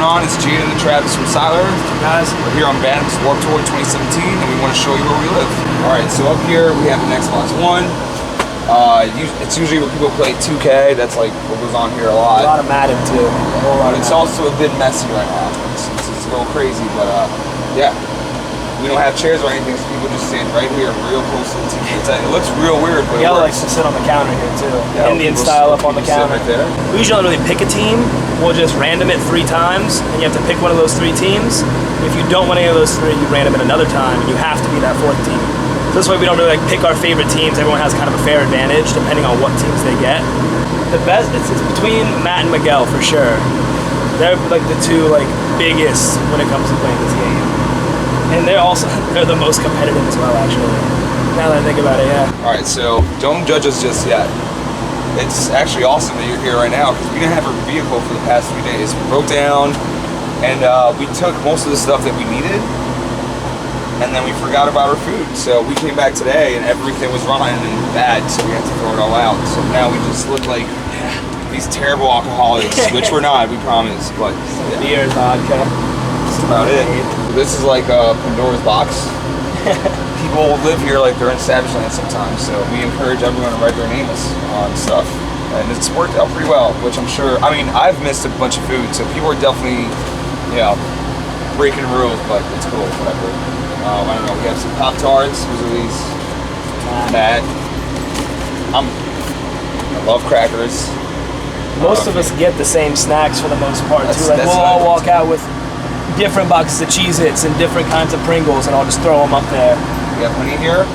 on? It's Jaden and Travis from Sylar. Guys, We're here on Band's Warped Tour 2017, and we want to show you where we live. All right, so up here we have the Xbox One. It's usually where people play 2K. That's like what goes on here a lot. A lot of Madden too. But it's also a bit messy right now. It's a little crazy, but yeah. We don't have chairs or anything, so people just stand right here, real close to the TV. It looks real weird, but Miguel likes to sit on the counter here too. Yeah, Indian style up on the counter. Right there. We usually don't really pick a team. We'll just random it 3 times, and you have to pick one of those 3 teams. If you don't want any of those 3, you random it another time, and you have to be that 4th team. So this way we don't really like pick our favorite teams. Everyone has kind of a fair advantage depending on what teams they get. The best, it's between Matt and Miguel for sure. They're like the 2 like biggest when it comes to playing this game. And they're the most competitive as well, actually. Now that I think about it, yeah. All right, so don't judge us just yet. It's actually awesome that you're here right now because we didn't have a vehicle for the past 3 days. We broke down, and we took most of the stuff that we needed, and then we forgot about our food. So we came back today, and everything was rotten and bad, so we had to throw it all out. So now we just look like these terrible alcoholics, which we're not, we promise. But yeah. Beer, vodka. That's about it. This is like Pandora's box. People live here like they're in Savage Land sometimes, so we encourage everyone to write their names on stuff. And it's worked out pretty well, which I'm sure, I mean, I've missed a bunch of food, so people are definitely, you know, breaking rules, but it's cool, whatever. I don't know, we have some Pop-Tarts. These are these. Matt. I love crackers. Most of us get the same snacks for the most part too. Like we'll all walk out with different boxes of Cheez-Its and different kinds of Pringles, and I'll just throw them up there. We have honey here.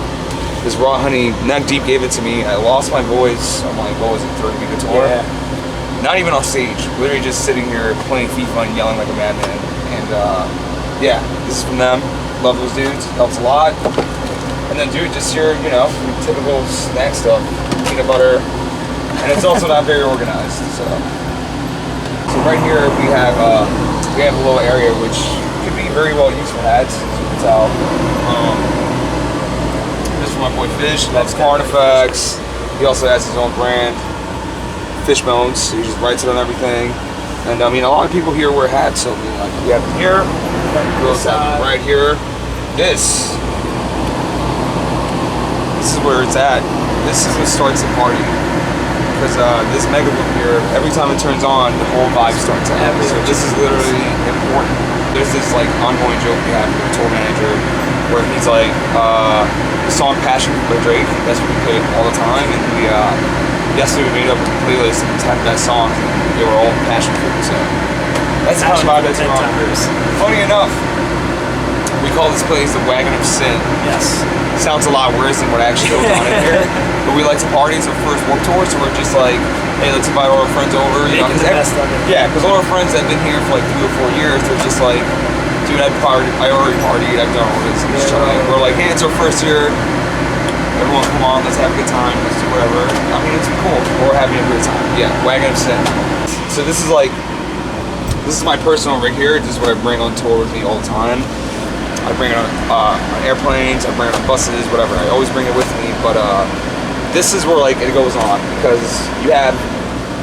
This raw honey, Neck Deep gave it to me. I lost my voice on my, what was it, 3rd week of tour? Yeah. Not even off stage, literally just sitting here playing FIFA and yelling like a madman. And yeah, this is from them. Love those dudes, helps a lot. And then dude, just your, you know, typical snack stuff, peanut butter. And it's also not very organized, so right here we have a little area which could be very well used for hats, as you can tell. This is my boy Fish, loves Corn Effects. He also has his own brand, Fish Bones. He just writes it on everything. And I mean, a lot of people here wear hats, so like we have them here, we also have them right here. This is where it's at. This is what starts the party. Because this mega book here, every time it turns on, the whole vibe starts to happen. So this is literally important. There's this like ongoing joke we have with the tour manager where he's like, the song Passion by Drake, that's what we play all the time. And we, yesterday we made up a playlist of the 10 best songs, and they were all passion fruit. So that's the vibe that's on. Funny enough, we call this place the Wagon of Sin. Yes. Sounds a lot worse than what actually goes on in here. But we like to party. It's our first Warped Tour, so we're just like, hey, let's invite all our friends over. You know, yeah, because all our friends that have been here for like 3 or 4 years, they're just like, dude, I already partied, I've done all this. We're like, hey, it's our first year. Everyone come on, let's have a good time, let's do whatever. I mean, it's cool. We're having a great time. Yeah, Wagon of Sin. So this is my personal rig here. This is what I bring on tour with me all the time. I bring it on airplanes, I bring it on buses, whatever. I always bring it with me, but this is where like it goes on because you have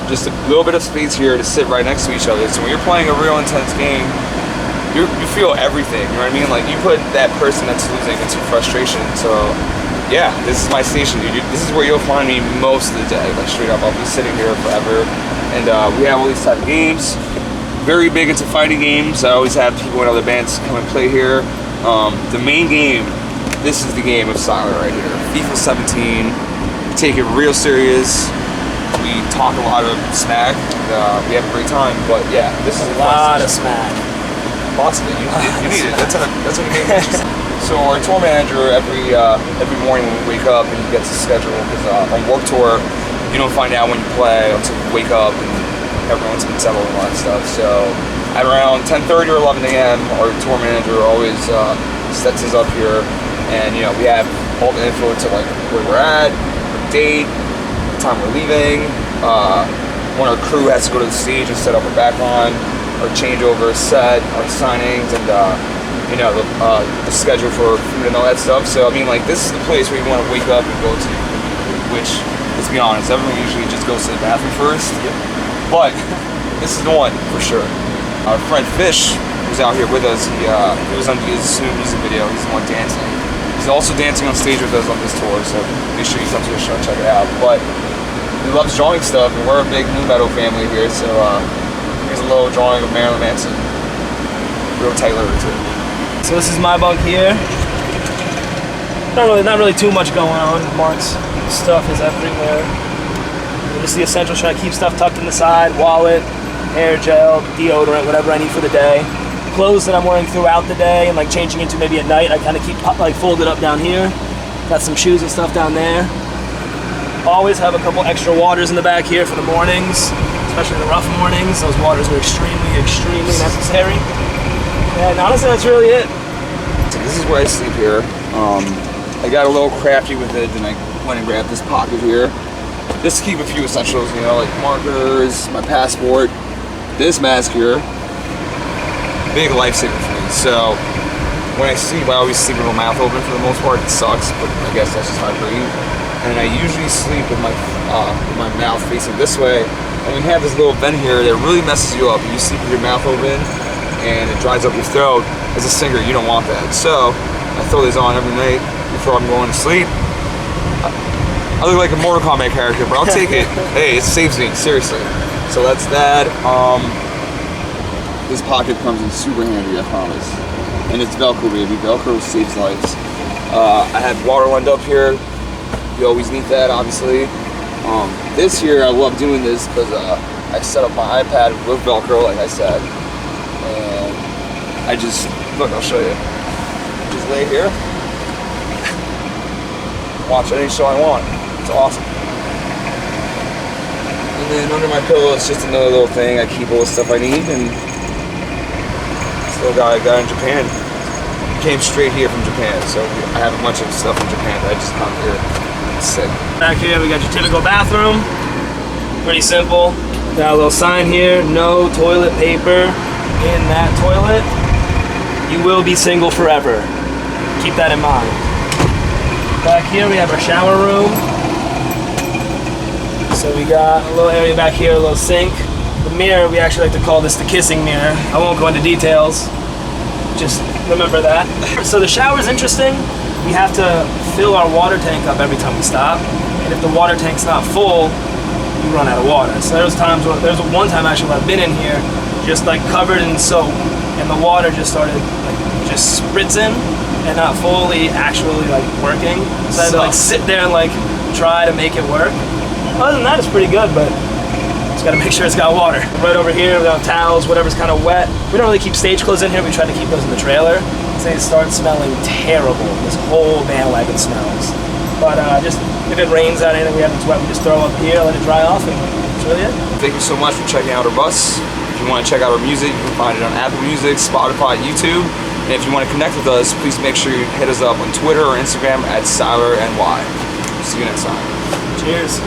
just a little bit of space here to sit right next to each other. So when you're playing a real intense game, you feel everything, you know what I mean? Like you put that person that's losing into frustration. So yeah, this is my station, dude. This is where you'll find me most of the day, like straight up. I'll be sitting here forever. And we have all these type of games. Very big into fighting games. I always have people in other bands come and play here. The main game, this is the game of Sylar right here. FIFA 17. We take it real serious. We talk a lot of smack. We have a great time. But yeah, this is a lot of smack. Lots of it. You need it. That's what the game is. So our tour manager every morning when we wake up and he gets a schedule because on Warped Tour you don't find out when you play until you wake up and everyone's been settled and all that stuff. So at around 10:30 or 11 a.m., our tour manager always sets us up here, and you know we have all the info to like where we're at, our date, the time we're leaving. When our crew has to go to the stage and set up a backline, our changeover set, our signings, and you know the schedule for food and all that stuff. So I mean, like this is the place where you want to wake up and go to, which let's be honest, everyone usually just goes to the bathroom first. But this is the one for sure. Our friend Fish was out here with us. He was on his new music video. He's the one dancing. He's also dancing on stage with us on this tour, so make sure you come to the show and check it out. But he loves drawing stuff, and we're a big nu metal family here, so here's a little drawing of Marilyn Manson. Real tight lyrics too. So this is my bunk here. Not really too much going on. Mark's stuff is everywhere. Just the essentials, trying to keep stuff tucked in the side, wallet, hair gel, deodorant, whatever I need for the day. Clothes that I'm wearing throughout the day and like changing into maybe at night, I kind of keep like folded up down here. Got some shoes and stuff down there. Always have a couple extra waters in the back here for the mornings, especially the rough mornings. Those waters are extremely necessary. And honestly, that's really it. So this is where I sleep here. I got a little crafty with it, and I went and grabbed this pocket here. Just to keep a few essentials, you know, like markers, my passport, this mask here. Big lifesaver for me. So when I sleep, I always sleep with my mouth open for the most part. It sucks, but I guess that's just how I breathe. And I usually sleep with my mouth facing this way. And we have this little vent here that really messes you up. You sleep with your mouth open, and it dries up your throat. As a singer, you don't want that. So I throw these on every night before I'm going to sleep. I look like a Mortal Kombat character, but I'll take it. Hey, it saves me, seriously. So that's that. This pocket comes in super handy, I promise. And it's Velcro, baby. Velcro saves lives. I have water lined up here. You always need that, obviously. This here, I love doing this because I set up my iPad with Velcro, like I said. And I just, look, I'll show you. Just lay here. Watch any show I want. It's awesome. And then under my pillow, it's just another little thing. I keep all the stuff I need. And this little guy I got in Japan came straight here from Japan. So I have a bunch of stuff from Japan that I just found here. It's sick. Back here, we got your typical bathroom. Pretty simple. Got a little sign here, no toilet paper in that toilet. You will be single forever. Keep that in mind. Back here, we have our shower room. So we got a little area back here, a little sink. The mirror, we actually like to call this the kissing mirror. I won't go into details. Just remember that. So the shower is interesting. We have to fill our water tank up every time we stop. And if the water tank's not full, we run out of water. So there's one time actually where I've been in here just like covered in soap and the water just started like just spritzing and not fully actually like working. So I had to like sit there and like try to make it work. Other than that, it's pretty good, but just gotta make sure it's got water. Right over here, we got towels, whatever's kind of wet. We don't really keep stage clothes in here. We try to keep those in the trailer. So it starts smelling terrible. This whole bandwagon smells. But just if it rains out, anything we have that's wet, we just throw up here, let it dry off, and that's really it. Thank you so much for checking out our bus. If you want to check out our music, you can find it on Apple Music, Spotify, YouTube. And if you want to connect with us, please make sure you hit us up on Twitter or Instagram at SylarNY. See you next time. Cheers.